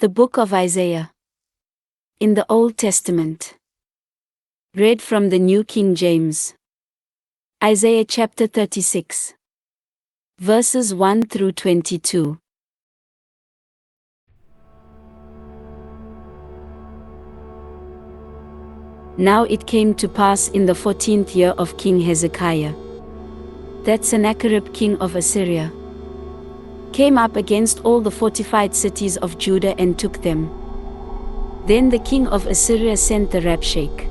The Book of Isaiah. In the Old Testament. Read from the New King James. Isaiah chapter 36. Verses 1 through 22. Now it came to pass in the 14th year of King Hezekiah, that Sennacherib king of Assyria came up against all the fortified cities of Judah and took them. Then the king of Assyria sent the Rabshakeh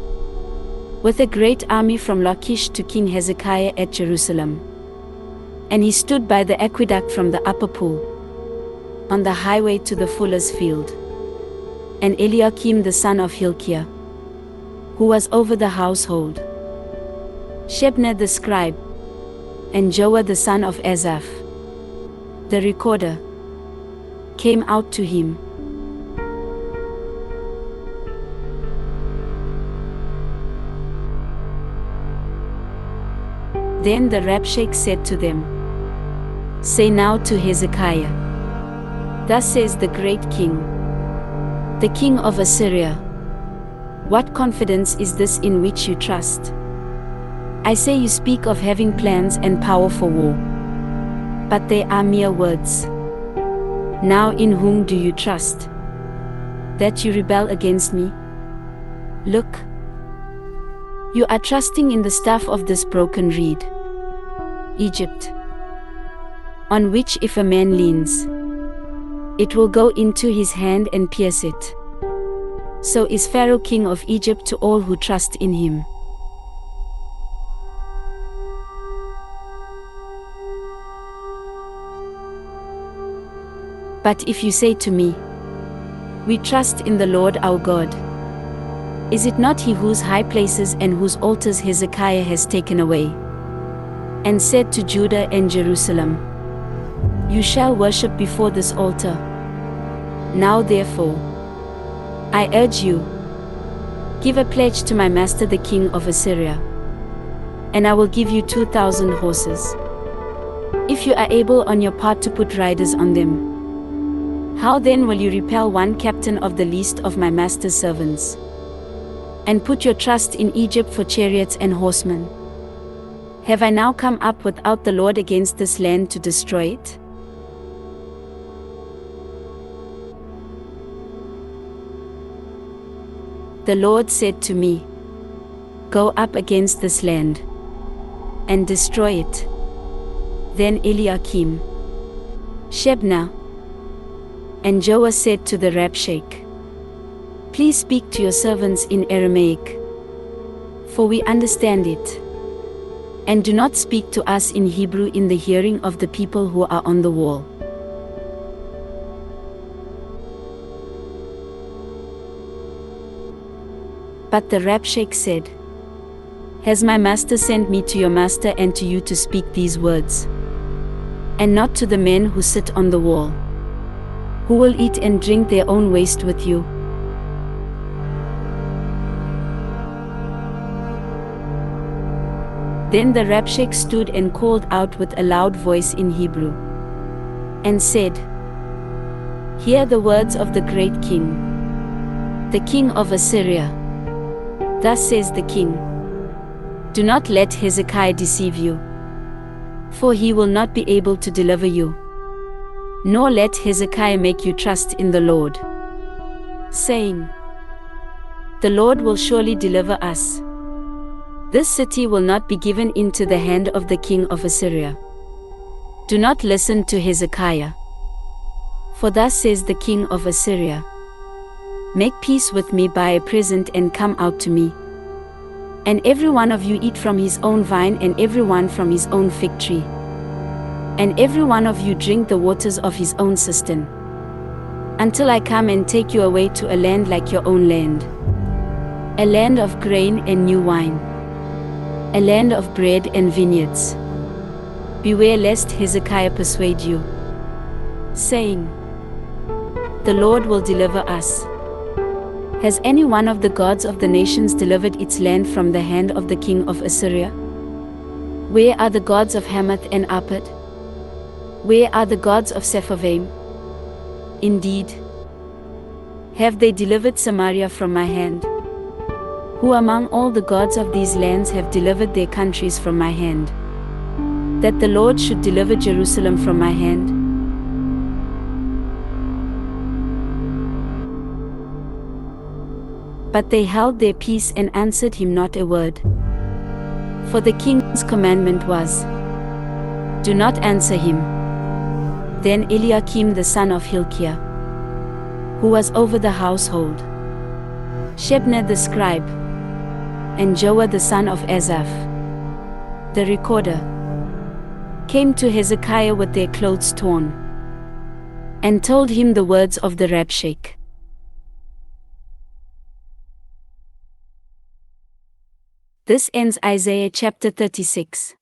with a great army from Lachish to King Hezekiah at Jerusalem. And he stood by the aqueduct from the upper pool, on the highway to the fuller's field. And Eliakim the son of Hilkiah, who was over the household, Shebna the scribe, and Joah the son of Asaph, the recorder, came out to him. Then the Rabshakeh said to them, Say now to Hezekiah, Thus says the great king, the king of Assyria, What confidence is this in which you trust? I say you speak of having plans and power for war, but they are mere words. Now in whom do you trust, that you rebel against me? Look, you are trusting in the staff of this broken reed, Egypt, on which if a man leans, it will go into his hand and pierce it. So is Pharaoh king of Egypt to all who trust in him. But if you say to me, We trust in the Lord our God, is it not he whose high places and whose altars Hezekiah has taken away, and said to Judah and Jerusalem, You shall worship before this altar? Now therefore, I urge you, give a pledge to my master the king of Assyria, and I will give you 2,000 horses, if you are able on your part to put riders on them. How then will you repel one captain of the least of my master's servants, and put your trust in Egypt for chariots and horsemen? Have I now come up without the Lord against this land to destroy it? The Lord said to me, Go up against this land, and destroy it. Then Eliakim, Shebna, and Joah said to the Rabshakeh, Please speak to your servants in Aramaic, for we understand it, and do not speak to us in Hebrew in the hearing of the people who are on the wall. But the Rabshakeh said, Has my master sent me to your master and to you to speak these words, and not to the men who sit on the wall, who will eat and drink their own waste with you? Then the Rabshakeh stood and called out with a loud voice in Hebrew, and said, Hear the words of the great king, the king of Assyria. Thus says the king, Do not let Hezekiah deceive you, for he will not be able to deliver you. Nor let Hezekiah make you trust in the Lord, saying, The Lord will surely deliver us. This city will not be given into the hand of the king of Assyria. Do not listen to Hezekiah. For thus says the king of Assyria, Make peace with me by a present and come out to me. And every one of you eat from his own vine and every one from his own fig tree. And every one of you drink the waters of his own cistern, until I come and take you away to a land like your own land, a land of grain and new wine, a land of bread and vineyards. Beware lest Hezekiah persuade you, saying, The Lord will deliver us. Has any one of the gods of the nations delivered its land from the hand of the king of Assyria? Where are the gods of Hamath and Arpad? Where are the gods of Sepharvaim? Indeed, Have they delivered Samaria from my hand? Who among all the gods of these lands have delivered their countries from my hand? That the Lord should deliver Jerusalem from my hand? But they held their peace and answered him not a word. For the king's commandment was, do not answer him. Then Eliakim the son of Hilkiah, who was over the household, Shebna the scribe, and Joah the son of Asaph, the recorder, came to Hezekiah with their clothes torn, and told him the words of the Rabshakeh. This ends Isaiah chapter 36.